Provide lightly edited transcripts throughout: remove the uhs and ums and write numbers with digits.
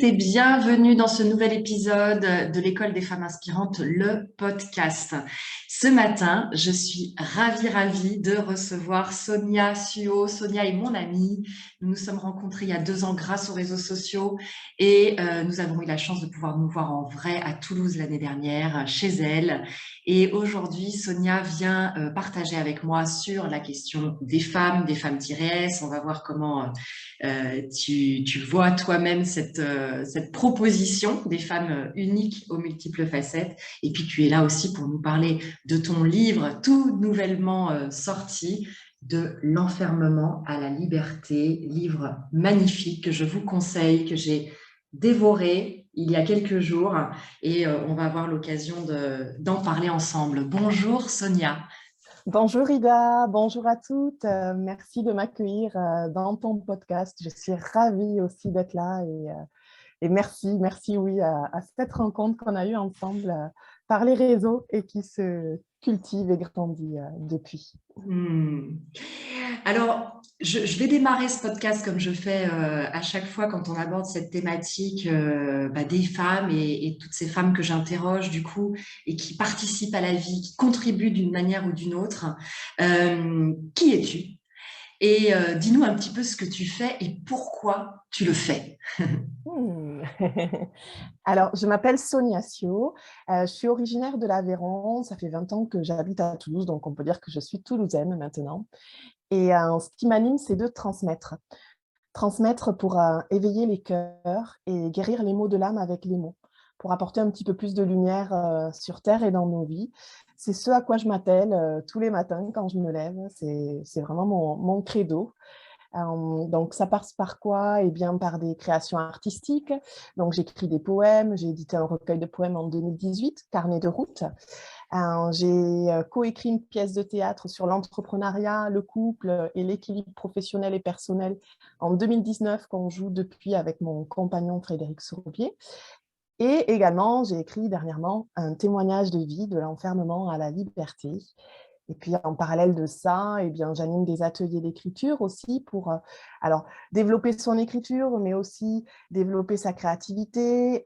et bienvenue dans ce nouvel épisode de l'École des femmes inspirantes, le podcast. Ce matin, je suis ravie de recevoir Sonia Suo. Sonia est mon amie. Nous nous sommes rencontrés il y a 2 ans grâce aux réseaux sociaux et nous avons eu la chance de pouvoir nous voir en vrai à Toulouse l'année dernière, chez elle. Et aujourd'hui, Sonia vient partager avec moi sur la question des femmes tirées. On va voir comment tu vois toi-même cette proposition des femmes uniques aux multiples facettes. Et puis, tu es là aussi pour nous parler de ton livre tout nouvellement sorti, de l'enfermement à la liberté, livre magnifique que je vous conseille, que j'ai dévoré il y a quelques jours et on va avoir l'occasion d'en parler ensemble. Bonjour Sonia. Bonjour Ida, bonjour à toutes. Merci de m'accueillir dans ton podcast. Je suis ravie aussi d'être là et merci oui à cette rencontre qu'on a eue ensemble par les réseaux et qui se cultive et grandit depuis. Alors, je vais démarrer ce podcast comme je fais à chaque fois quand on aborde cette thématique des femmes et toutes ces femmes que j'interroge du coup et qui participent à la vie, qui contribuent d'une manière ou d'une autre. Qui es-tu? Et dis-nous un petit peu ce que tu fais et pourquoi tu le fais. Hmm. Alors, je m'appelle Sonia Sio, je suis originaire de l'Aveyron, ça fait 20 ans que j'habite à Toulouse, donc on peut dire que je suis toulousaine maintenant. Et ce qui m'anime, c'est de transmettre. Transmettre pour éveiller les cœurs et guérir les maux de l'âme avec les mots, pour apporter un petit peu plus de lumière sur Terre et dans nos vies. C'est ce à quoi je m'attelle tous les matins quand je me lève. C'est vraiment mon credo. Donc, ça passe par quoi? Eh bien, par des créations artistiques. Donc, j'écris des poèmes. J'ai édité un recueil de poèmes en 2018, Carnet de route. J'ai coécrit une pièce de théâtre sur l'entrepreneuriat, le couple et l'équilibre professionnel et personnel en 2019 qu'on joue depuis avec mon compagnon Frédéric Sourbier. Et également, j'ai écrit dernièrement un témoignage de vie de l'enfermement à la liberté. Et puis, en parallèle de ça, eh bien, j'anime des ateliers d'écriture aussi pour alors, développer son écriture, mais aussi développer sa créativité,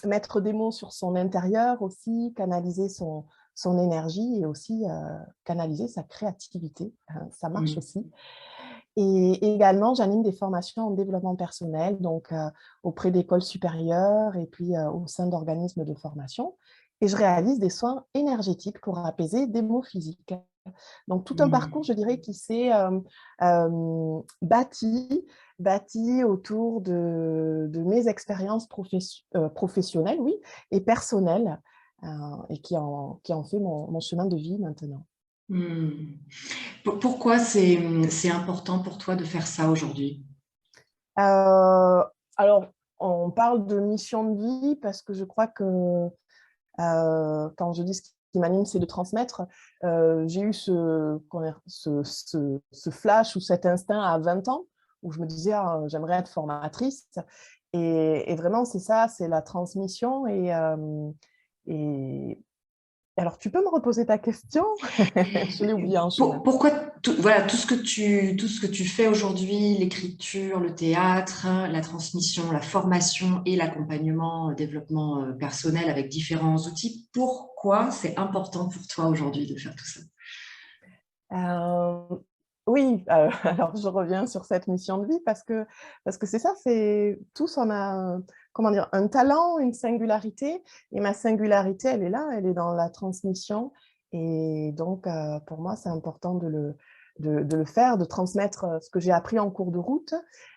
mettre des mots sur son intérieur aussi, canaliser son énergie et aussi canaliser sa créativité. Ça marche Mm. aussi. Et également, j'anime des formations en développement personnel, donc auprès d'écoles supérieures et puis au sein d'organismes de formation. Et je réalise des soins énergétiques pour apaiser des maux physiques. Donc, tout un parcours, Mm. je dirais, qui s'est bâti autour de mes expériences professionnelles, oui, et personnelles, et qui en fait mon chemin de vie maintenant. Mm. Pourquoi c'est important pour toi de faire ça aujourd'hui? Euh, alors, on parle de mission de vie parce que je crois que quand je dis ce qui m'anime, c'est de transmettre. J'ai eu ce flash ou cet instinct à 20 ans où je me disais, ah, j'aimerais être formatrice. Et vraiment, c'est ça, c'est la transmission. Et alors, tu peux me reposer ta question? Je l'ai oublié en chemin. Pourquoi voilà, tout ce que tu fais aujourd'hui, l'écriture, le théâtre, hein, la transmission, la formation et l'accompagnement, développement personnel avec différents outils, pourquoi c'est important pour toi aujourd'hui de faire tout ça? Euh, oui, alors je reviens sur cette mission de vie parce que c'est ça, c'est tous on a comment dire, un talent, une singularité, et ma singularité, elle est là, elle est dans la transmission. Et donc, pour moi, c'est important de le faire, de transmettre ce que j'ai appris en cours de route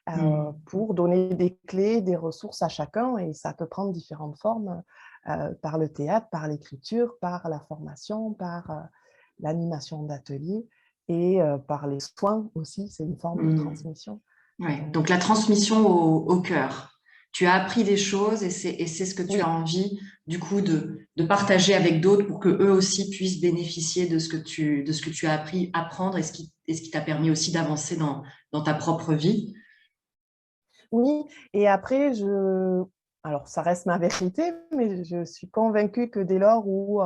Hmm. pour donner des clés, des ressources à chacun, et ça peut prendre différentes formes par le théâtre, par l'écriture, par la formation, par l'animation d'ateliers et par les soins aussi, c'est une forme de Hmm. transmission. Ouais. Donc, Donc la transmission au cœur. Tu as appris des choses et c'est ce que tu as oui, envie du coup de partager avec d'autres pour que eux aussi puissent bénéficier de ce que tu as appris, apprendre et ce qui t'a permis aussi d'avancer dans ta propre vie. oui. Et après, alors ça reste ma vérité, mais je suis convaincue que dès lors où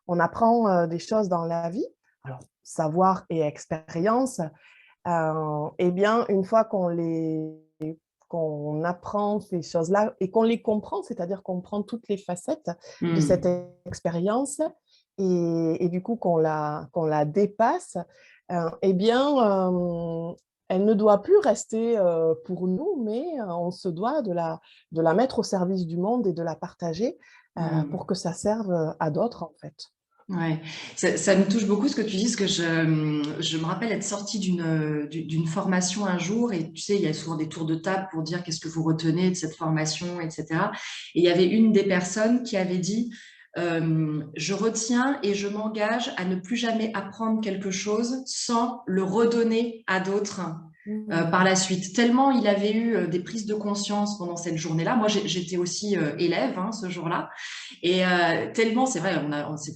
on apprend des choses dans la vie, alors savoir et expérience, eh bien, une fois qu'on apprend ces choses-là et qu'on les comprend, c'est-à-dire qu'on prend toutes les facettes de cette expérience et du coup qu'on la dépasse, eh bien, elle ne doit plus rester pour nous, mais on se doit de la mettre au service du monde et de la partager pour que ça serve à d'autres, en fait. Ouais, ça me touche beaucoup ce que tu dis, parce que je me rappelle être sortie d'une formation un jour, et tu sais, il y a souvent des tours de table pour dire qu'est-ce que vous retenez de cette formation, etc. Et il y avait une des personnes qui avait dit, je retiens et je m'engage à ne plus jamais apprendre quelque chose sans le redonner à d'autres. Par la suite, tellement il avait eu des prises de conscience pendant cette journée-là. Moi, j'étais aussi élève ce jour-là. Et tellement, c'est vrai,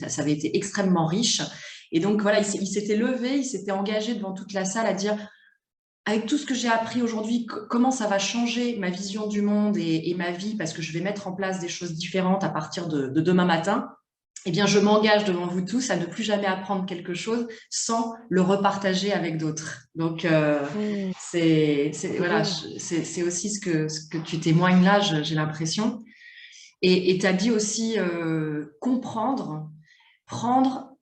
ça avait été extrêmement riche. Et donc, voilà, il s'était levé, il s'était engagé devant toute la salle à dire, avec tout ce que j'ai appris aujourd'hui, comment ça va changer ma vision du monde et ma vie, parce que je vais mettre en place des choses différentes à partir de demain matin. Eh bien, je m'engage devant vous tous à ne plus jamais apprendre quelque chose sans le repartager avec d'autres. Donc, C'est voilà, beau. c'est aussi ce que tu témoignes là, j'ai l'impression. Et tu as dit aussi comprendre, prendre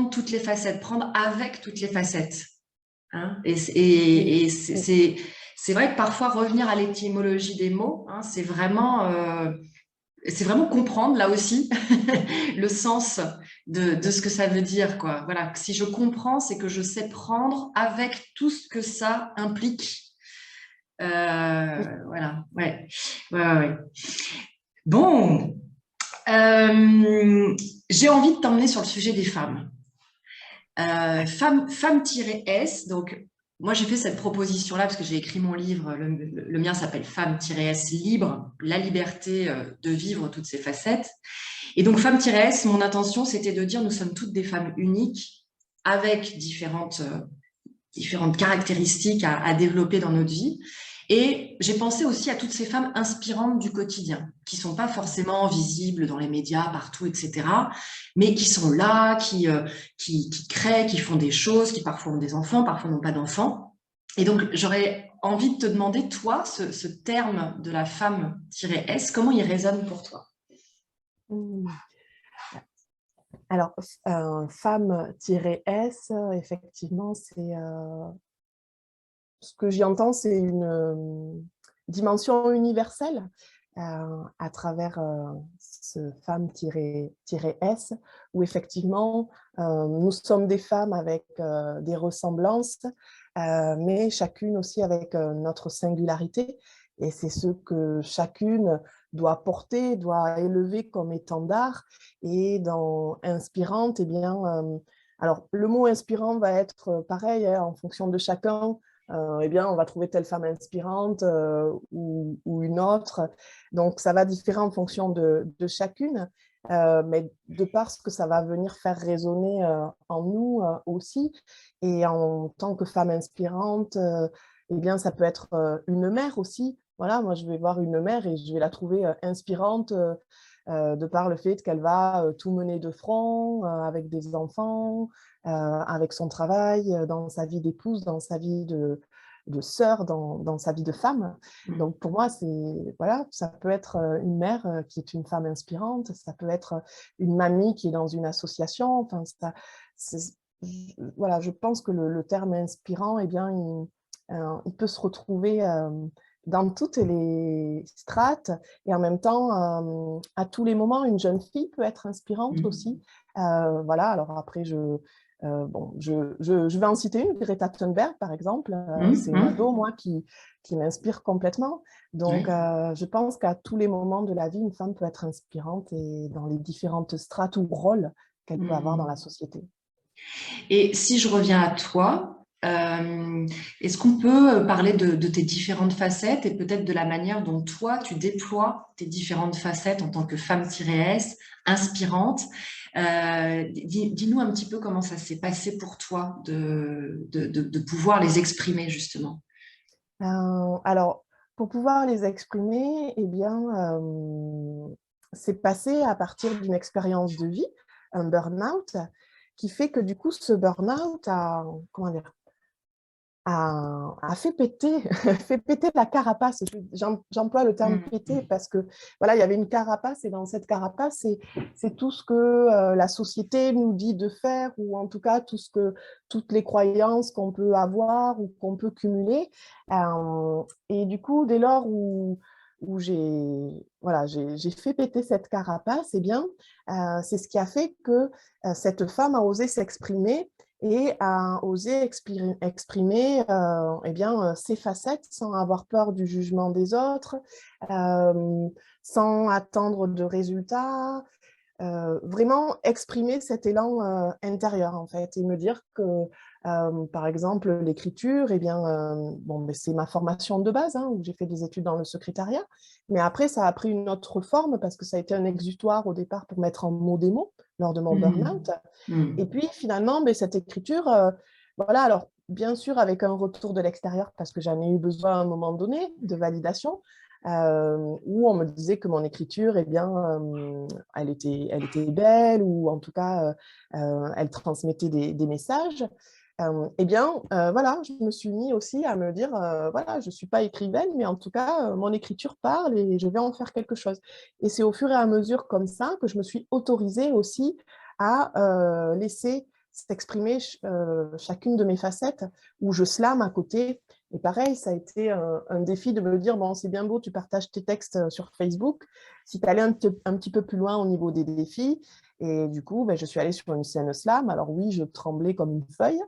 toutes les facettes, prendre avec toutes les facettes. Hein. Oui, oui. C'est vrai que parfois revenir à l'étymologie des mots, c'est vraiment comprendre là aussi le sens de ce que ça veut dire, quoi. Voilà, si je comprends, c'est que je sais prendre avec tout ce que ça implique. Oui. Voilà, ouais. Ouais. Bon, euh, j'ai envie de t'emmener sur le sujet des femmes. Femme-S, donc moi j'ai fait cette proposition-là parce que j'ai écrit mon livre, le mien s'appelle Femme-S libre, la liberté de vivre toutes ses facettes. Et donc Femme-S, mon intention c'était de dire nous sommes toutes des femmes uniques avec différentes caractéristiques à développer dans notre vie. Et j'ai pensé aussi à toutes ces femmes inspirantes du quotidien, qui sont pas forcément visibles dans les médias, partout, etc., mais qui sont là, qui créent, qui font des choses, qui parfois ont des enfants, parfois n'ont pas d'enfants. Et donc, j'aurais envie de te demander, toi, ce terme de la femme-S, comment il résonne pour toi? Mm. Alors, femme-S, effectivement, c'est ce que j'y entends, c'est une dimension universelle à travers ce femme-S, où effectivement, nous sommes des femmes avec des ressemblances, mais chacune aussi avec notre singularité. Et c'est ce que chacune doit porter, doit élever comme étendard. Et dans inspirante, eh bien, alors le mot inspirant va être pareil en fonction de chacun. Eh bien, on va trouver telle femme inspirante ou une autre. Donc, ça va différer en fonction de chacune, mais de par ce que ça va venir faire résonner en nous aussi. Et en tant que femme inspirante, eh bien, ça peut être une mère aussi. Voilà, moi, je vais voir une mère et je vais la trouver inspirante de par le fait qu'elle va tout mener de front avec des enfants, avec son travail, dans sa vie d'épouse, dans sa vie de sœur, dans sa vie de femme. Donc pour moi, voilà, ça peut être une mère qui est une femme inspirante, ça peut être une mamie qui est dans une association. Enfin, voilà, je pense que le terme inspirant, eh bien, il peut se retrouver dans toutes les strates et en même temps, à tous les moments, une jeune fille peut être inspirante aussi. Voilà, alors après, bon, je vais en citer une, Greta Thunberg, par exemple. C'est une ado, moi, qui m'inspire complètement. Donc, Oui. je pense qu'à tous les moments de la vie, une femme peut être inspirante et dans les différentes strates ou rôles qu'elle peut avoir dans la société. Et si je reviens à toi, est-ce qu'on peut parler de tes différentes facettes et peut-être de la manière dont toi, tu déploies tes différentes facettes en tant que femme-S, inspirante? Dis-nous un petit peu comment ça s'est passé pour toi de pouvoir les exprimer, justement. Alors, pour pouvoir les exprimer, eh bien, c'est passé à partir d'une expérience de vie, un burn-out, qui fait que du coup, ce burn-out a, comment dire, a fait péter, fait péter la carapace. J'emploie le terme péter parce que voilà, il y avait une carapace et dans cette carapace, c'est tout ce que la société nous dit de faire ou en tout cas toutes les croyances qu'on peut avoir ou qu'on peut cumuler. Et du coup, dès lors où j'ai fait péter cette carapace, eh bien, c'est ce qui a fait que cette femme a osé s'exprimer et à oser exprimer eh bien, ses facettes sans avoir peur du jugement des autres, euh, sans attendre de résultats, vraiment exprimer cet élan intérieur en fait et me dire que par exemple l'écriture eh bien bon ben, c'est ma formation de base hein, où j'ai fait des études dans le secrétariat mais après ça a pris une autre forme parce que ça a été un exutoire au départ pour mettre en mots des mots lors de mon burn-out et puis finalement ben, cette écriture voilà alors bien sûr avec un retour de l'extérieur parce que j'en ai eu besoin à un moment donné de validation où on me disait que mon écriture, eh bien, elle était belle ou en tout cas, elle transmettait des messages. Eh bien, voilà, je me suis mis aussi à me dire, voilà, je ne suis pas écrivaine, mais en tout cas, mon écriture parle et je vais en faire quelque chose. Et c'est au fur et à mesure comme ça que je me suis autorisée aussi à laisser s'exprimer chacune de mes facettes, où je slame à côté et pareil, ça a été un défi de me dire, bon, c'est bien beau, tu partages tes textes sur Facebook. Si tu allais un petit peu plus loin au niveau des défis, et du coup, ben, je suis allée sur une scène slam. Alors oui, je tremblais comme une feuille.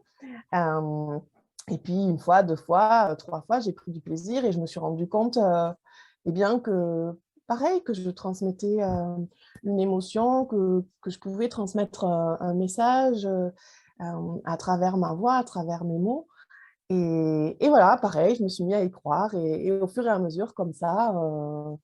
Euh, et puis, une fois, deux fois, trois fois, j'ai pris du plaisir et je me suis rendu compte eh bien, que, pareil, que je transmettais une émotion, que je pouvais transmettre un message à travers ma voix, à travers mes mots. Et voilà, pareil, je me suis mis à y croire et au fur et à mesure, comme ça, en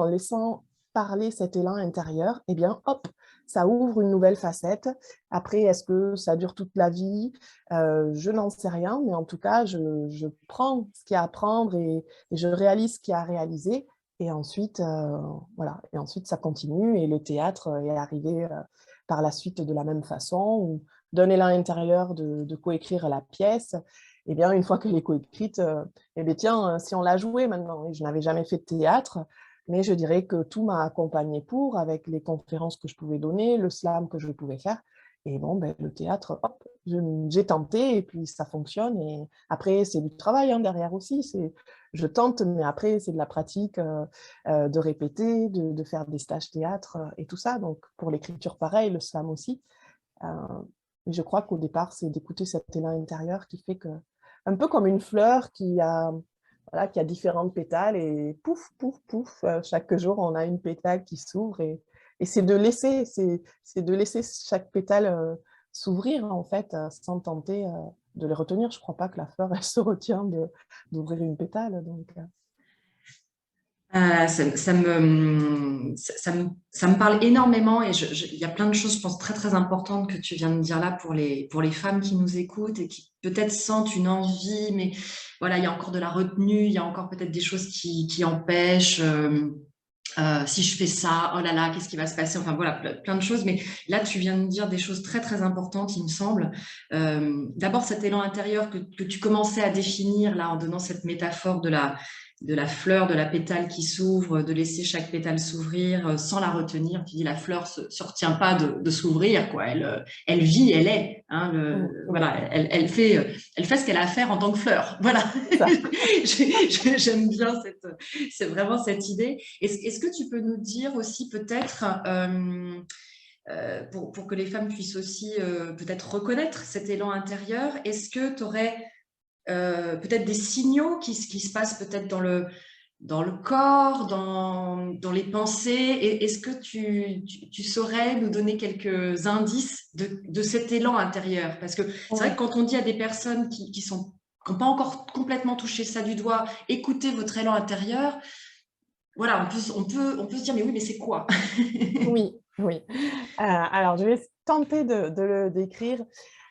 laissant parler cet élan intérieur, eh bien, hop, ça ouvre une nouvelle facette. Après, est-ce que ça dure toute la vie? Je n'en sais rien, mais en tout cas, je prends ce qu'il y a à prendre et je réalise ce qu'il y a à réaliser. Et ensuite, voilà, et ensuite, ça continue et le théâtre est arrivé par la suite de la même façon, où d'un élan intérieur de coécrire la pièce, et bien, une fois qu'elle est coécrite, eh bien, tiens, si on l'a jouée maintenant, et je n'avais jamais fait de théâtre, mais je dirais que tout m'a accompagné pour, avec les conférences que je pouvais donner, le slam que je pouvais faire. Et bon, ben, le théâtre, hop, j'ai tenté et puis ça fonctionne. Et après, c'est du travail hein, derrière aussi. Je tente, mais après, c'est de la pratique, de répéter, de faire des stages théâtre et tout ça. Donc, pour l'écriture, pareil, le slam aussi. Euh, mais je crois qu'au départ, c'est d'écouter cet élan intérieur qui fait que, un peu comme une fleur voilà, qui a différentes pétales et pouf, pouf, pouf, chaque jour, on a une pétale qui s'ouvre et c'est de laisser chaque pétale s'ouvrir en fait, sans tenter de les retenir. Je ne crois pas que la fleur, elle se retient d'ouvrir une pétale. Donc, Ça me parle énormément et il y a plein de choses, je pense, très, très importantes que tu viens de dire là pour les femmes qui nous écoutent et qui peut-être sentent une envie, mais voilà, il y a encore de la retenue, il y a encore peut-être des choses qui empêchent. Si je fais ça, oh là là, qu'est-ce qui va se passer? Enfin voilà, plein de choses. Mais là, tu viens de dire des choses très, très importantes, il me semble. D'abord, cet élan intérieur que tu commençais à définir là en donnant cette métaphore de la fleur, de la pétale qui s'ouvre, de laisser chaque pétale s'ouvrir sans la retenir. Tu dis la fleur se retient pas de s'ouvrir, quoi. Elle vit, elle est. Hein, oui, voilà, elle fait ce qu'elle a à faire en tant que fleur. Voilà. c'est ça. J'aime bien c'est vraiment cette idée. Est-ce que tu peux nous dire aussi peut-être, pour que les femmes puissent aussi peut-être reconnaître cet élan intérieur, est-ce que tu aurais peut-être des signaux qui se passent peut-être dans le corps, dans les pensées? Est-ce que tu saurais nous donner quelques indices de cet élan intérieur? Parce que c'est vrai que Oui. quand on dit à des personnes qui n'ont pas encore complètement touché ça du doigt, écoutez votre élan intérieur, voilà, on peut se dire, mais oui, mais c'est quoi? Oui, oui. Alors, je vais tenter de le décrire.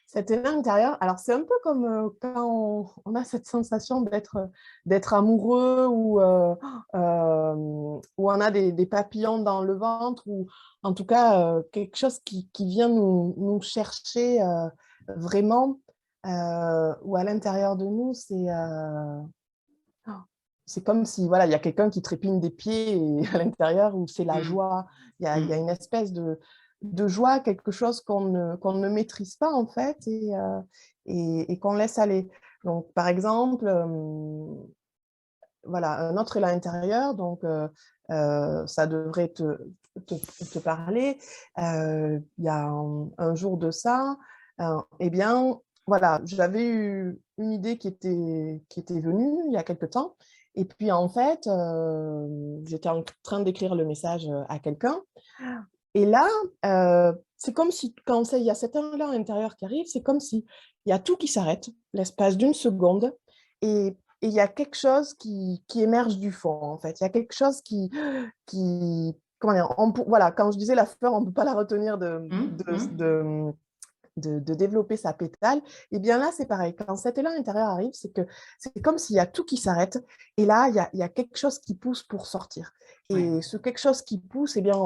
Cet élan intérieur, alors c'est un peu comme quand on a cette sensation d'être amoureux ou on a des papillons dans le ventre ou en tout cas quelque chose qui vient nous chercher vraiment. où à l'intérieur de nous, c'est comme si, voilà, il y a quelqu'un qui trépigne des pieds et à l'intérieur où c'est la Mm, joie. Il y a mm, une espèce de joie, quelque chose qu'on ne maîtrise pas en fait et qu'on laisse aller. Donc, par exemple, voilà, un autre élan intérieur, donc ça devrait te parler. Il y a un jour de ça, eh bien, voilà, j'avais eu une idée qui était venue il y a quelque temps. Et puis, en fait, j'étais en train d'écrire le message à quelqu'un. Et là, c'est comme si, quand il y a cet élan intérieur qui arrive, c'est comme si il y a tout qui s'arrête, l'espace d'une seconde. Et il y a quelque chose qui émerge du fond, en fait. Il y a quelque chose comment dire, voilà, quand je disais la fleur, on ne peut pas la retenir mm, mm. de développer sa pétale. Et bien là, c'est pareil. Quand cet élan intérieur arrive, c'est comme s'il y a tout qui s'arrête. Et là, il y a quelque chose qui pousse pour sortir. Ouais. Et ce quelque chose qui pousse, eh bien,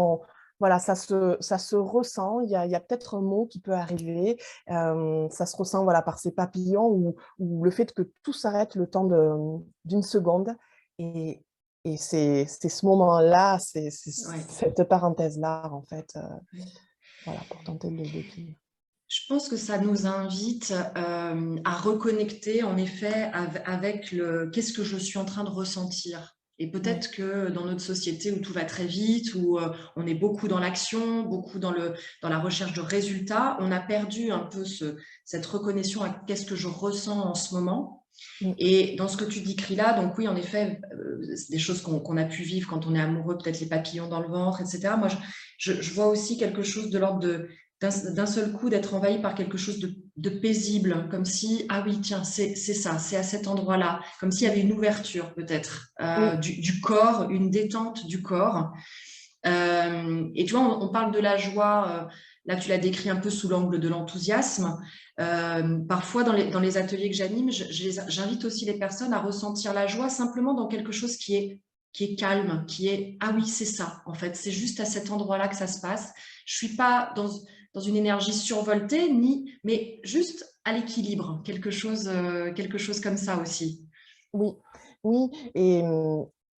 voilà, ça se ressent. Il y a peut-être un mot qui peut arriver. Ça se ressent voilà, par ces papillons ou le fait que tout s'arrête le temps d'une seconde. Et, et c'est ce moment-là, c'est Ouais. cette parenthèse-là, en fait, voilà, pour tenter de le définir. Je pense que ça nous invite à reconnecter en effet avec le qu'est-ce que je suis en train de ressentir. Et Oui, peut-être que dans notre société où tout va très vite, où on est beaucoup dans l'action, beaucoup dans la recherche de résultats, on a perdu un peu cette reconnexion à qu'est-ce que je ressens en ce moment. oui, Et dans ce que tu décris là, donc oui, en effet, c'est des choses qu'on a pu vivre quand on est amoureux, peut-être les papillons dans le ventre, etc. Moi, je vois aussi quelque chose de l'ordre d'un seul coup d'être envahi par quelque chose de paisible, comme si, ah oui, tiens, c'est ça, c'est à cet endroit-là, comme s'il y avait une ouverture peut-être oui, du corps, une détente du corps. Et tu vois, on parle de la joie, là tu l'as décrit un peu sous l'angle de l'enthousiasme. Parfois, dans les ateliers que j'anime, j'invite aussi les personnes à ressentir la joie simplement dans quelque chose qui est calme, qui est, ah oui, c'est ça, en fait, c'est juste à cet endroit-là que ça se passe. Je suis pas dans une énergie survoltée, mais juste à l'équilibre, quelque chose comme ça aussi. oui, oui.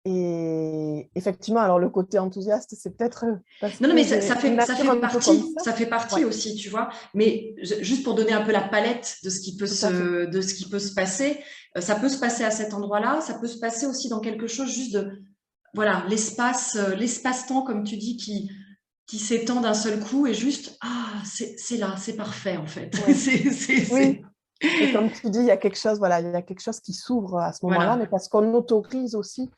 Et effectivement, alors le côté enthousiaste, c'est peut-être parce Non, non, que mais j'ai une nature un peu comme ça. ça fait Oui, partie aussi, tu vois. Mais juste pour donner un peu la palette tout à fait. de ce qui peut se passer, ça peut se passer à cet endroit-là, ça peut se passer aussi dans quelque chose juste de, voilà, l'espace-temps, comme tu dis, qui s'étend d'un seul coup et juste, ah, c'est là, c'est parfait, en fait. Oui, oui. C'est... Et comme tu dis, il y a quelque chose, voilà, il y a quelque chose qui s'ouvre à ce moment-là, mais Voilà, parce qu'on autorise aussi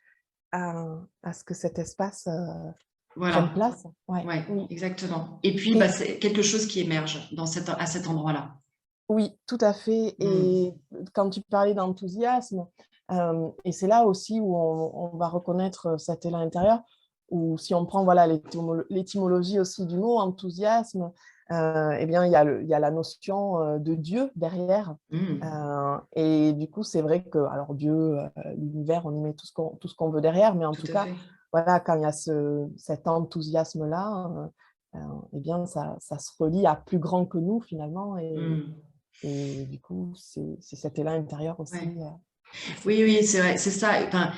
à ce que cet espace prenne voilà. place. Ouais, Ouais, oui. exactement. Et puis, bah, Et c'est quelque chose qui émerge à cet endroit-là. oui, tout à fait. Mm. Et quand tu parlais d'enthousiasme, et c'est là aussi où on va reconnaître cet élan intérieur, ou si on prend voilà, l'étymologie aussi du mot enthousiasme, eh bien, il y a la notion de Dieu derrière. Mm. Et du coup, c'est vrai que, alors Dieu, l'univers, on y met tout ce qu'on veut derrière, mais en Tout tout à cas, fait. voilà, quand il y a cet enthousiasme-là, eh bien, ça se relie à plus grand que nous finalement. Mm. Et du coup, c'est cet élan intérieur aussi. Ouais. Qui fait Oui, que... oui, c'est vrai, c'est ça. Enfin,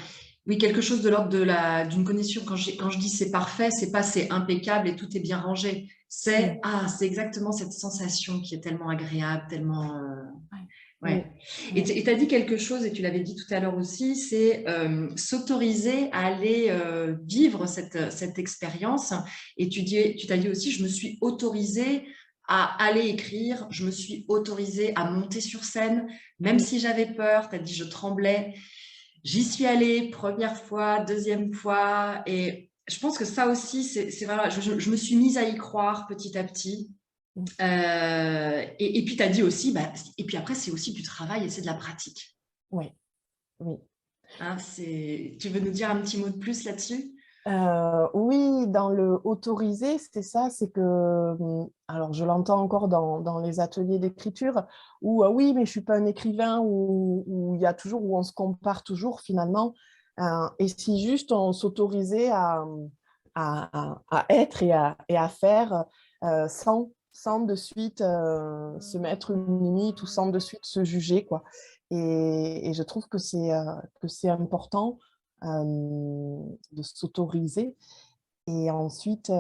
oui, quelque chose de l'ordre d'une connexion. Quand je dis c'est parfait, c'est pas c'est impeccable et tout est bien rangé. Mm. C'est exactement cette sensation qui est tellement agréable, tellement. Ouais. Oui, Ouais. Et oui, tu as dit quelque chose, et tu l'avais dit tout à l'heure aussi, c'est s'autoriser à aller vivre cette expérience. Et tu t'as dit aussi, je me suis autorisée à aller écrire, je me suis autorisée à monter sur scène, même oui, si j'avais peur, tu as dit je tremblais. J'y suis allée, première fois, deuxième fois, et je pense que ça aussi, voilà, je me suis mise à y croire petit à petit. mm, Et puis, tu as dit aussi, bah, et puis après, c'est aussi du travail et c'est de la pratique. oui, oui. Hein, tu veux nous dire un petit mot de plus là-dessus? Oui, dans le autorisé, c'est ça, c'est que, alors je l'entends encore dans les ateliers d'écriture, où oui, mais je suis pas un écrivain, où il y a toujours, où on se compare toujours finalement, et si juste on s'autorisait à être et à faire sans. sans de suite se mettre une limite ou sans de suite se juger, quoi. Et je trouve que c'est important de s'autoriser. Et ensuite,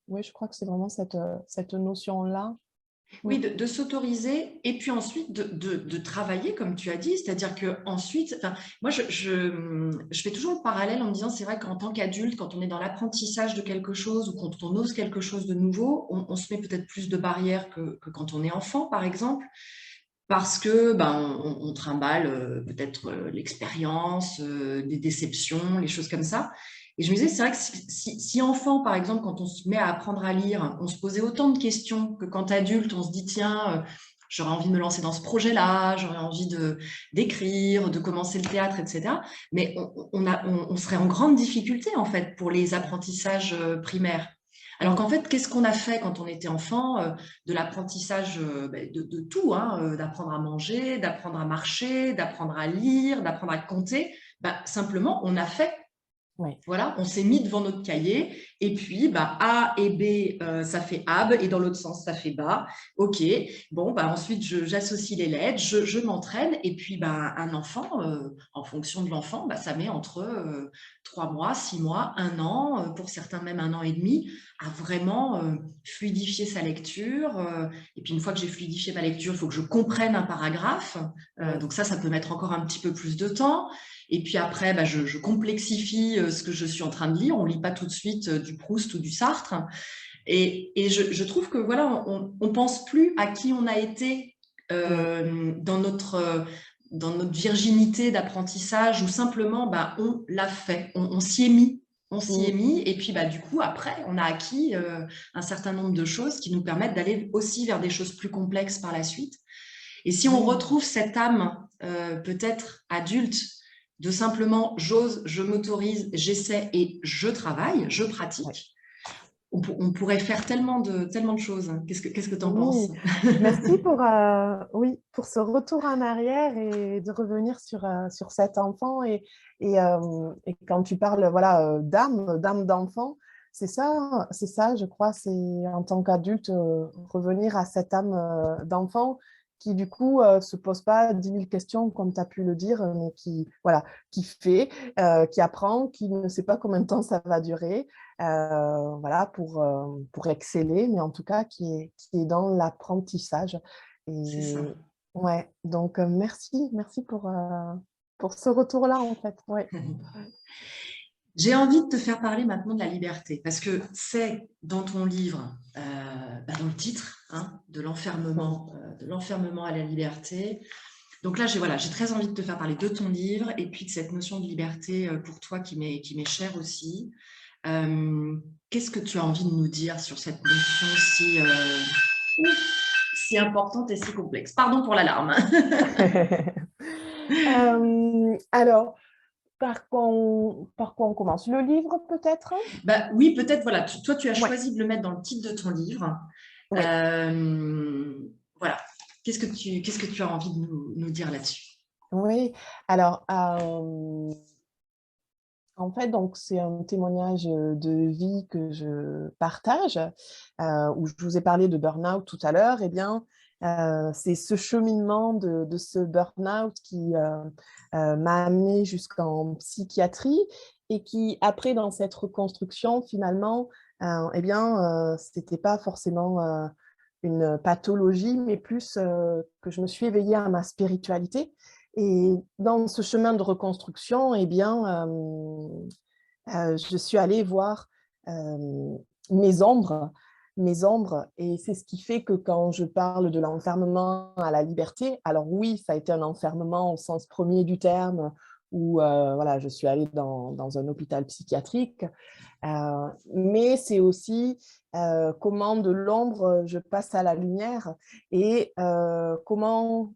oui, je crois que c'est vraiment cette notion-là. Mm. Oui, de s'autoriser et puis ensuite de travailler, comme tu as dit. C'est-à-dire qu'ensuite, moi, je fais toujours le parallèle en me disant, c'est vrai qu'en tant qu'adulte, quand on est dans l'apprentissage de quelque chose ou quand on ose quelque chose de nouveau, on se met peut-être plus de barrières que quand on est enfant, par exemple. Parce que on trimballe peut-être l'expérience, des déceptions, les choses comme ça. Et je me disais, c'est vrai que si enfant, par exemple, quand on se met à apprendre à lire, on se posait autant de questions que quand adulte, on se dit, tiens, j'aurais envie de me lancer dans ce projet-là, j'aurais envie d'écrire, de commencer le théâtre, etc. Mais on serait en grande difficulté, en fait, pour les apprentissages primaires. Alors qu'en fait, qu'est-ce qu'on a fait quand on était enfant de l'apprentissage de tout, hein, d'apprendre à manger, d'apprendre à marcher, d'apprendre à lire, d'apprendre à compter. Simplement, on a fait. Oui. Voilà, on s'est mis devant notre cahier et puis A et B, ça fait ab et dans l'autre sens, ça fait bas. OK, bon, ensuite, j'associe les lettres, je m'entraîne et puis un enfant, en fonction de l'enfant, ça met entre 3 mois, 6 mois, 1 an, pour certains même 1 an et demi, à vraiment fluidifier sa lecture. Et puis une fois que j'ai fluidifié ma lecture, il faut que je comprenne un paragraphe. Donc ça peut mettre encore un petit peu plus de temps. Et puis après, je complexifie ce que je suis en train de lire. On ne lit pas tout de suite du Proust ou du Sartre. Et je trouve que voilà, on ne pense plus à qui on a été dans notre virginité d'apprentissage ou simplement on l'a fait, on s'y est mis. On s'y est mis et puis du coup après on a acquis un certain nombre de choses qui nous permettent d'aller aussi vers des choses plus complexes par la suite. Et si on retrouve cette âme peut-être adulte de simplement j'ose, je m'autorise, j'essaie et je travaille, je pratique, on pourrait faire tellement de choses. Qu'est-ce que tu en Oui, penses? merci oui, pour ce retour en arrière et de revenir sur cet enfant. Et quand tu parles voilà, d'âme d'enfant, c'est ça, je crois, c'est en tant qu'adulte, revenir à cette âme d'enfant qui, du coup, se pose pas 10 000 questions, comme tu as pu le dire, mais voilà, qui fait, qui apprend, qui ne sait pas combien de temps ça va durer, voilà, pour exceller, mais en tout cas qui est dans l'apprentissage. C'est ça. Et ouais, donc merci pour ce retour-là, en fait. Ouais. J'ai envie de te faire parler maintenant de la liberté, parce que c'est dans ton livre, dans le titre, hein, de l'enfermement à la liberté. Donc là, j'ai très envie de te faire parler de ton livre et puis de cette notion de liberté pour toi qui m'est chère aussi. Qu'est-ce que tu as envie de nous dire sur cette notion si importante et si complexe? Pardon pour l'alarme. Alors, par quoi on commence? Le livre, peut-être? Oui, peut-être, voilà. Toi, tu as Ouais, choisi de le mettre dans le titre de ton livre. oui. Voilà. Qu'est-ce que tu as envie de nous dire là-dessus? Oui, alors, en fait, donc, c'est un témoignage de vie que je partage, où je vous ai parlé de burn-out tout à l'heure. Eh bien, c'est ce cheminement de ce burn-out qui m'a amené jusqu'en psychiatrie et qui, après, dans cette reconstruction, finalement, eh bien, c'était pas forcément une pathologie, mais plus que je me suis éveillée à ma spiritualité. Et dans ce chemin de reconstruction, eh bien, je suis allée voir mes ombres, et c'est ce qui fait que quand je parle de l'enfermement à la liberté, alors oui, ça a été un enfermement au sens premier du terme, où voilà, je suis allée dans un hôpital psychiatrique, mais c'est aussi comment de l'ombre je passe à la lumière et comment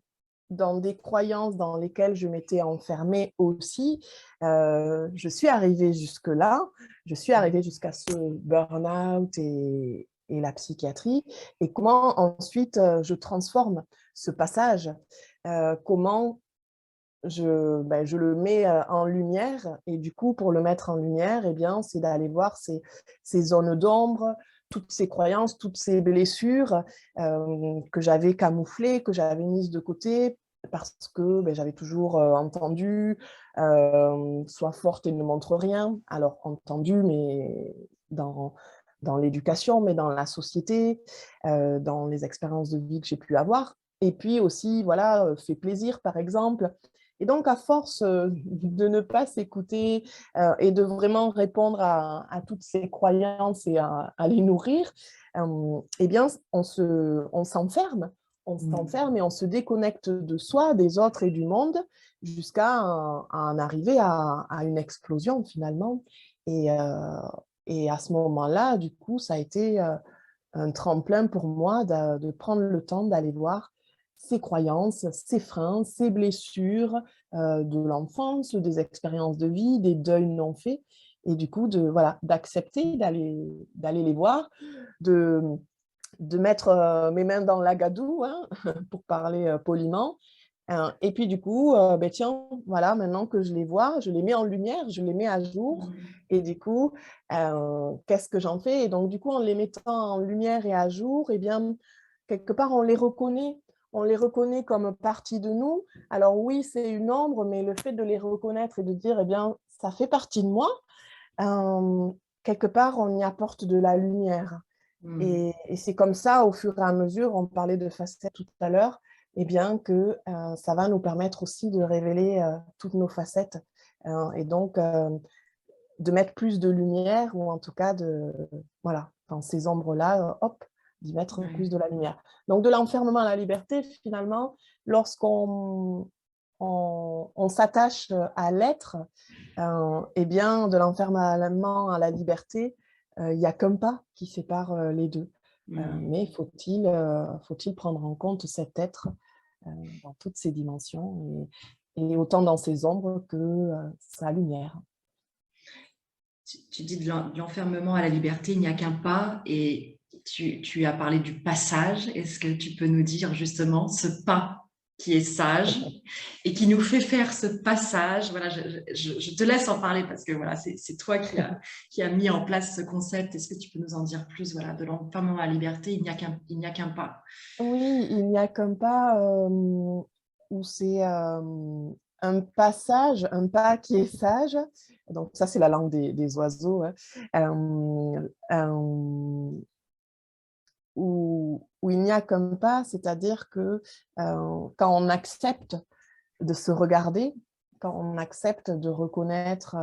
dans des croyances dans lesquelles je m'étais enfermée aussi, je suis arrivée jusque-là, je suis arrivée jusqu'à ce burn-out et la psychiatrie, et comment ensuite je transforme ce passage, comment je le mets en lumière. Et du coup, pour le mettre en lumière, eh bien, c'est d'aller voir ces zones d'ombre, toutes ces croyances, toutes ces blessures que j'avais camouflées, que j'avais mises de côté parce que j'avais toujours entendu sois forte et ne montre rien. Alors, entendu, mais dans l'éducation, mais dans la société, dans les expériences de vie que j'ai pu avoir. Et puis aussi, voilà, fait plaisir, par exemple. Et donc, à force de ne pas s'écouter et de vraiment répondre à toutes ces croyances et à les nourrir, eh bien, on s'enferme. On s'enferme et on se déconnecte de soi, des autres et du monde jusqu'à en arriver à une explosion finalement. Et, euh, et à ce moment-là, du coup, ça a été un tremplin pour moi de prendre le temps d'aller voir ses croyances, ses freins, ses blessures de l'enfance, des expériences de vie, des deuils non faits, et du coup voilà, d'accepter d'aller les voir, de, de mettre mes mains dans l'agadou, hein, pour parler poliment. Et puis du coup, tiens, voilà, maintenant que je les vois, je les mets en lumière, je les mets à jour. Et du coup, qu'est-ce que j'en fais? Et donc du coup, en les mettant en lumière et à jour, eh bien, quelque part, on les reconnaît. On les reconnaît comme partie de nous. Alors oui, c'est une ombre, mais le fait de les reconnaître et de dire, eh bien, ça fait partie de moi, euh, quelque part, on y apporte de la lumière. Et c'est comme ça, au fur et à mesure, on parlait de facettes tout à l'heure, eh bien que ça va nous permettre aussi de révéler toutes nos facettes et donc de mettre plus de lumière ou en tout cas voilà, dans ces ombres-là, hop, d'y mettre plus de la lumière. Donc de l'enfermement à la liberté, finalement, lorsqu'on on s'attache à l'être, eh bien de l'enfermement à la liberté, il n'y a qu'un pas qui sépare les deux. Mais faut-il prendre en compte cet être dans toutes ses dimensions et autant dans ses ombres que sa lumière. Tu dis de l'enfermement à la liberté, il n'y a qu'un pas, et tu as parlé du passage. Est-ce que tu peux nous dire justement ce pas qui est sage et qui nous fait faire ce passage? Voilà, je te laisse en parler parce que voilà, c'est toi qui a mis en place ce concept. Est-ce que tu peux nous en dire plus? Voilà, de l'enfermement à la liberté, il n'y a qu'un pas. Oui, il n'y a qu'un pas où c'est un passage, un pas qui est sage. Donc ça, c'est la langue des oiseaux, hein. Où il n'y a qu'un pas, c'est-à-dire que quand on accepte de se regarder, quand on accepte de reconnaître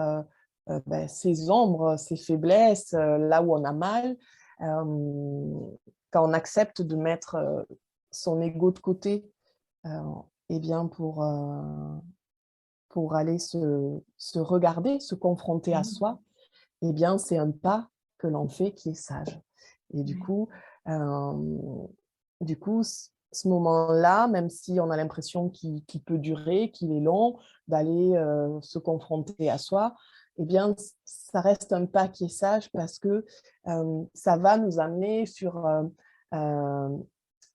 ses ombres, ses faiblesses, là où on a mal, quand on accepte de mettre son ego de côté, eh bien pour aller se regarder, se confronter à soi, eh bien c'est un pas que l'on fait qui est sage. Et euh, du coup, ce moment-là, même si on a l'impression qu'il peut durer, qu'il est long, d'aller se confronter à soi, eh bien, ça reste un pas qui est sage parce que ça va nous amener sur euh,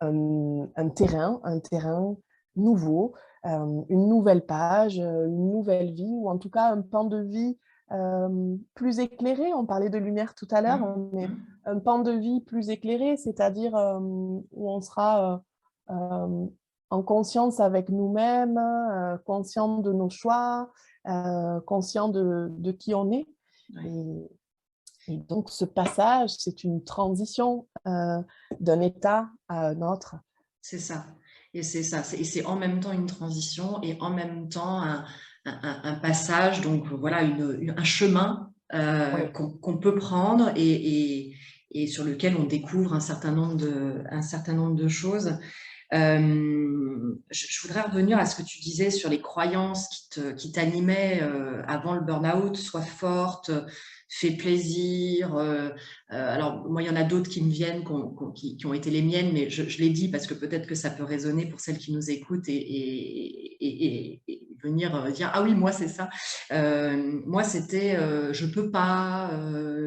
un terrain nouveau, une nouvelle page, une nouvelle vie, ou en tout cas un pan de vie plus éclairé. On parlait de lumière tout à l'heure, mais un pan de vie plus éclairé, c'est-à-dire où on sera en conscience avec nous-mêmes, conscient de nos choix, conscient de qui on est. Et donc, ce passage, c'est une transition d'un état à un autre. C'est ça. Et c'est ça. Et c'est en même temps une transition et en même temps un passage, donc voilà, un chemin Oui. qu'on peut prendre et sur lequel on découvre un certain nombre de choses. Je voudrais revenir à ce que tu disais sur les croyances qui t'animaient avant le burn-out, sois forte, fais plaisir. Alors, moi, il y en a d'autres qui me viennent, qui ont été les miennes, mais je l'ai dit parce que peut-être que ça peut résonner pour celles qui nous écoutent et venir dire, ah oui, moi, c'est ça. Moi, c'était, je peux pas,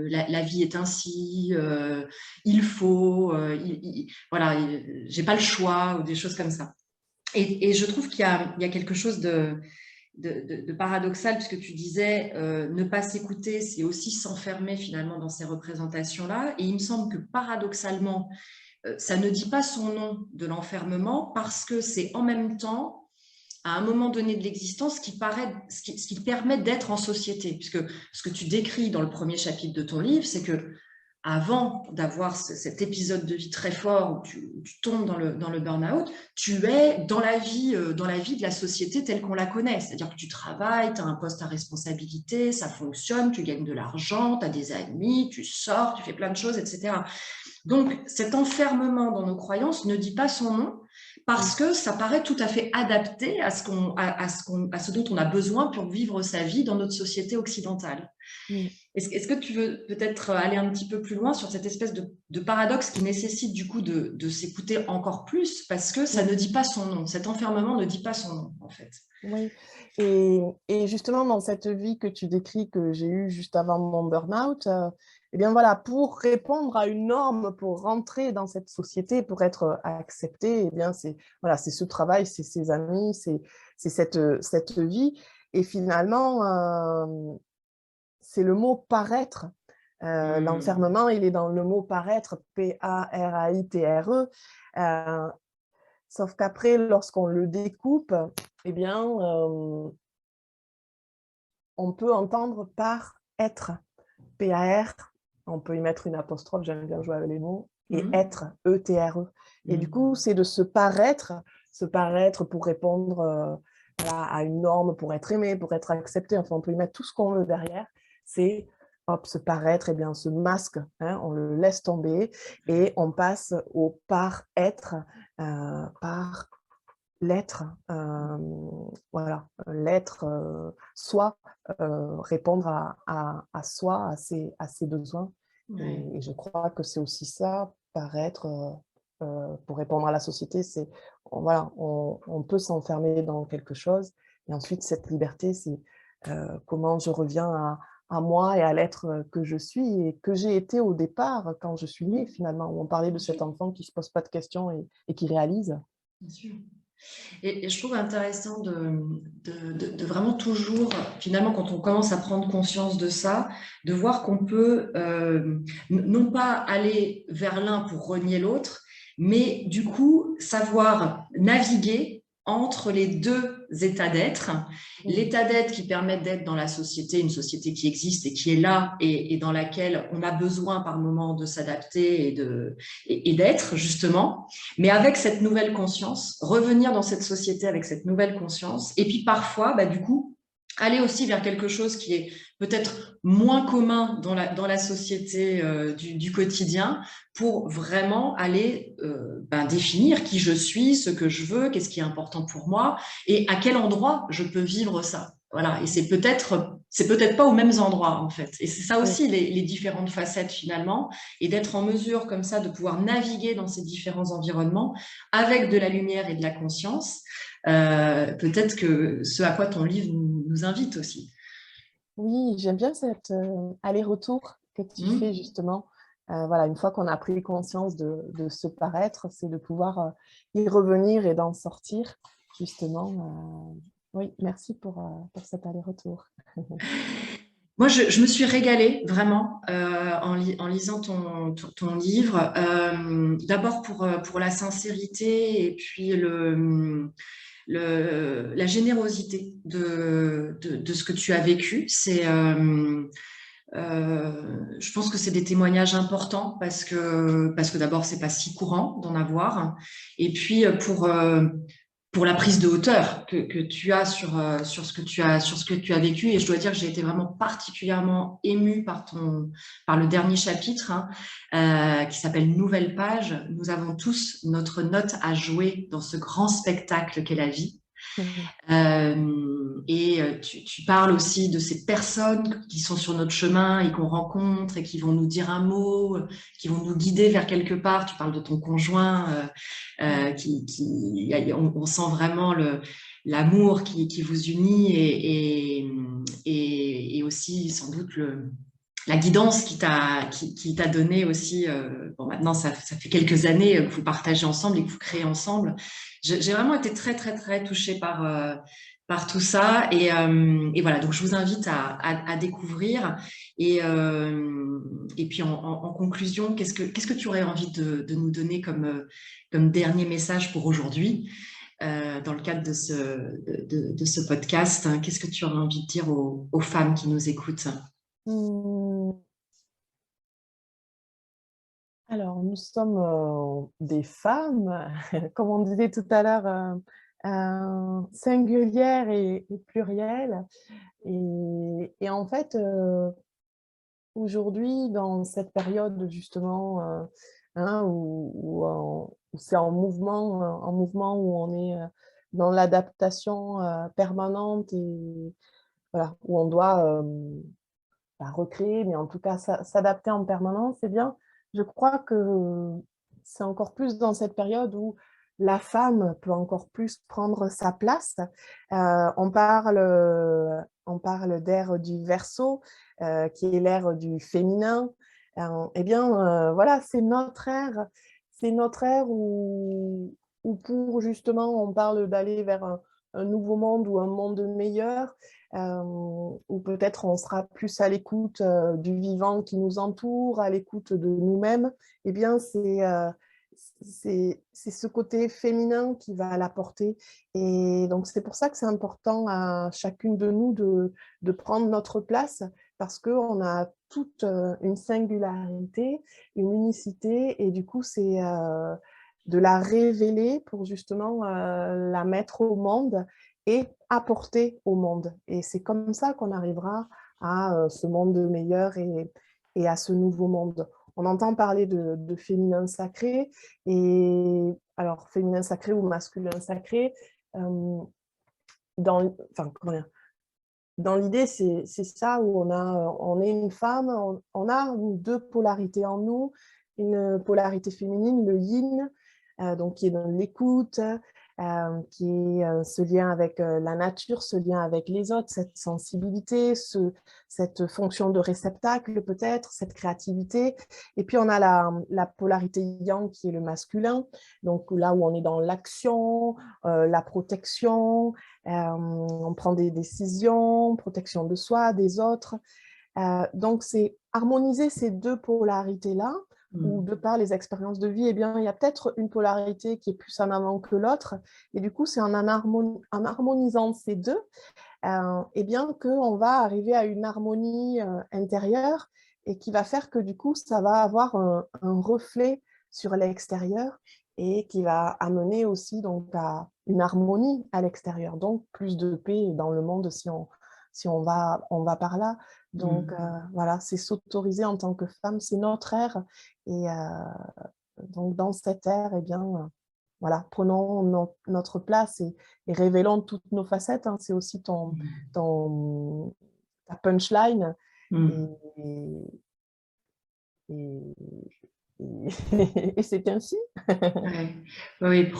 la vie est ainsi, il faut, voilà, j'ai pas le choix ou des choses comme ça. Et je trouve qu'il y a quelque chose de paradoxal, puisque tu disais ne pas s'écouter, c'est aussi s'enfermer finalement dans ces représentations-là. Et il me semble que paradoxalement, ça ne dit pas son nom de l'enfermement parce que c'est en même temps, à un moment donné de l'existence, ce qui permet d'être en société. Puisque ce que tu décris dans le premier chapitre de ton livre, c'est que avant d'avoir cet épisode de vie très fort où tu tombes dans le burn-out, tu es dans la vie de la société telle qu'on la connaît. C'est-à-dire que tu travailles, tu as un poste à responsabilité, ça fonctionne, tu gagnes de l'argent, tu as des amis, tu sors, tu fais plein de choses, etc. Donc, cet enfermement dans nos croyances ne dit pas son nom parce que ça paraît tout à fait adapté à ce dont on a besoin pour vivre sa vie dans notre société occidentale. Mm. Est-ce que tu veux peut-être aller un petit peu plus loin sur cette espèce de paradoxe qui nécessite du coup de s'écouter encore plus parce que ça ne dit pas son nom, cet enfermement ne dit pas son nom en fait. Oui, et justement dans cette vie que tu décris que j'ai eue juste avant mon burn-out, eh bien voilà, pour répondre à une norme, pour rentrer dans cette société, pour être accepté, eh bien c'est voilà, c'est ce travail, c'est ces amis, c'est cette vie. Et finalement, c'est le mot paraître. L'enfermement, il est dans le mot paraître, P-A-R-A-I-T-R-E. Sauf qu'après, lorsqu'on le découpe, eh bien, on peut entendre par être, P-A-R, on peut y mettre une apostrophe, j'aime bien jouer avec les mots, et être, E-T-R-E. Et du coup, c'est de se paraître pour répondre à une norme, pour être aimé, pour être accepté, enfin, on peut y mettre tout ce qu'on veut derrière, c'est hop, se paraître, eh bien, ce masque, hein, on le laisse tomber et on passe au par-être, par l'être, voilà, l'être soi, répondre à soi, à ses besoins. Ouais. Et je crois que c'est aussi ça, paraître, pour répondre à la société, c'est, voilà, on peut s'enfermer dans quelque chose. Et ensuite, cette liberté, c'est comment je reviens à moi et à l'être que je suis et que j'ai été au départ quand je suis née, finalement. On parlait de cet enfant qui ne se pose pas de questions et qui réalise. Bien sûr. Et je trouve intéressant de vraiment toujours, finalement, quand on commence à prendre conscience de ça, de voir qu'on peut non pas aller vers l'un pour renier l'autre, mais du coup, savoir naviguer entre les deux états d'être. L'état d'être qui permet d'être dans la société, une société qui existe et qui est là et dans laquelle on a besoin par moment de s'adapter et d'être, justement. Mais avec cette nouvelle conscience, revenir dans cette société avec cette nouvelle conscience, et puis parfois, du coup, aller aussi vers quelque chose qui est peut-être moins commun dans la société du quotidien, pour vraiment aller définir qui je suis, ce que je veux, qu'est-ce qui est important pour moi, et à quel endroit je peux vivre ça. Voilà, et c'est peut-être pas aux mêmes endroits en fait. Et c'est ça aussi les différentes facettes finalement, et d'être en mesure comme ça de pouvoir naviguer dans ces différents environnements avec de la lumière et de la conscience. Peut-être que ce à quoi ton livre nous invite aussi. Oui, j'aime bien cet aller-retour que tu fais justement. Voilà, une fois qu'on a pris conscience de ce paraître, c'est de pouvoir y revenir et d'en sortir, justement. Oui, merci pour cet aller-retour. Moi, je me suis régalée vraiment en lisant ton livre. D'abord pour la sincérité et puis la générosité de ce que tu as vécu. Je pense que c'est des témoignages importants parce que d'abord, c'est pas si courant d'en avoir. Et puis pour la prise de hauteur que tu as sur ce que tu as vécu. Et je dois dire que j'ai été vraiment particulièrement émue par le dernier chapitre, qui s'appelle Nouvelle page. Nous avons tous notre note à jouer dans ce grand spectacle qu'est la vie. Tu parles aussi de ces personnes qui sont sur notre chemin et qu'on rencontre et qui vont nous dire un mot, qui vont nous guider vers quelque part. Tu parles de ton conjoint, on sent vraiment l'amour qui vous unit et aussi sans doute la guidance qui t'a donné aussi. Bon, maintenant, ça fait quelques années que vous partagez ensemble et que vous créez ensemble. J'ai vraiment été très, très, très touchée par tout ça. Et voilà, donc je vous invite à découvrir. Et puis en conclusion, qu'est-ce que tu aurais envie de nous donner comme dernier message pour aujourd'hui dans le cadre de ce podcast, hein? Qu'est-ce que tu aurais envie de dire aux femmes qui nous écoutent? Mmh, alors, nous sommes des femmes, comme on disait tout à l'heure, singulières et plurielles. Et en fait, aujourd'hui, dans cette période justement, hein, où c'est en mouvement, où on est dans l'adaptation permanente et voilà, où on doit pas recréer, mais en tout cas s'adapter en permanence, eh bien, je crois que c'est encore plus dans cette période où la femme peut encore plus prendre sa place. On parle d'ère du Verseau, qui est l'ère du féminin. Eh bien, voilà, c'est notre ère où pour justement, on parle d'aller vers un nouveau monde ou un monde meilleur, où peut-être on sera plus à l'écoute du vivant qui nous entoure, à l'écoute de nous-mêmes. Eh bien, c'est ce côté féminin qui va l'apporter. Et donc, c'est pour ça que c'est important à chacune de nous de prendre notre place, parce qu'on a toute une singularité, une unicité, et du coup, c'est de la révéler pour justement la mettre au monde et apporter au monde. Et c'est comme ça qu'on arrivera à ce monde meilleur et à ce nouveau monde. On entend parler de féminin sacré, et alors féminin sacré ou masculin sacré, enfin, comment dire, dans l'idée, c'est ça où on est une femme, on a deux polarités en nous, une polarité féminine, le yin, donc qui est dans l'écoute, qui est ce lien avec la nature, ce lien avec les autres, cette sensibilité, cette fonction de réceptacle peut-être, cette créativité. Et puis on a la polarité yang qui est le masculin, donc là où on est dans l'action, la protection, on prend des décisions, protection de soi, des autres. Donc, c'est harmoniser ces deux polarités-là, où de par les expériences de vie, eh bien, il y a peut-être une polarité qui est plus en avant que l'autre. Et du coup, c'est en harmonisant ces deux, eh bien, qu'on va arriver à une harmonie intérieure et qui va faire que du coup, ça va avoir un reflet sur l'extérieur et qui va amener aussi donc, à une harmonie à l'extérieur. Donc, plus de paix dans le monde si on va par là. Donc, voilà, c'est s'autoriser en tant que femme, c'est notre ère. Et donc, dans cette ère, eh bien, voilà, prenons notre place et révélons toutes nos facettes, hein. C'est aussi ta punchline. Et, et, et c'est ainsi. Ouais. Oui,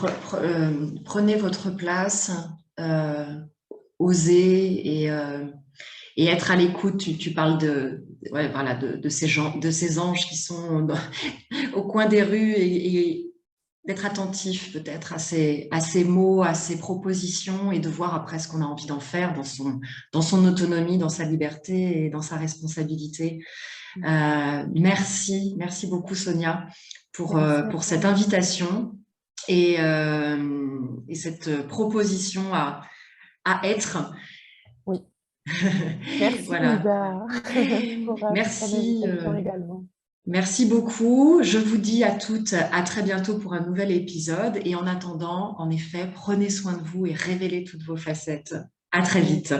prenez votre place, euh, osez et être à l'écoute. Tu parles ouais, voilà, de ces gens, de ces anges qui sont au coin des rues et d'être attentif peut-être à ces mots, à ces propositions et de voir après ce qu'on a envie d'en faire dans son autonomie, dans sa liberté et dans sa responsabilité. Merci beaucoup Sonia pour cette invitation et cette proposition à être. Oui. Merci Voilà. Lisa pour cette Merci, invitation également. merci beaucoup. Je vous dis à toutes à très bientôt pour un nouvel épisode. Et en attendant, en effet, prenez soin de vous et révélez toutes vos facettes. À très vite.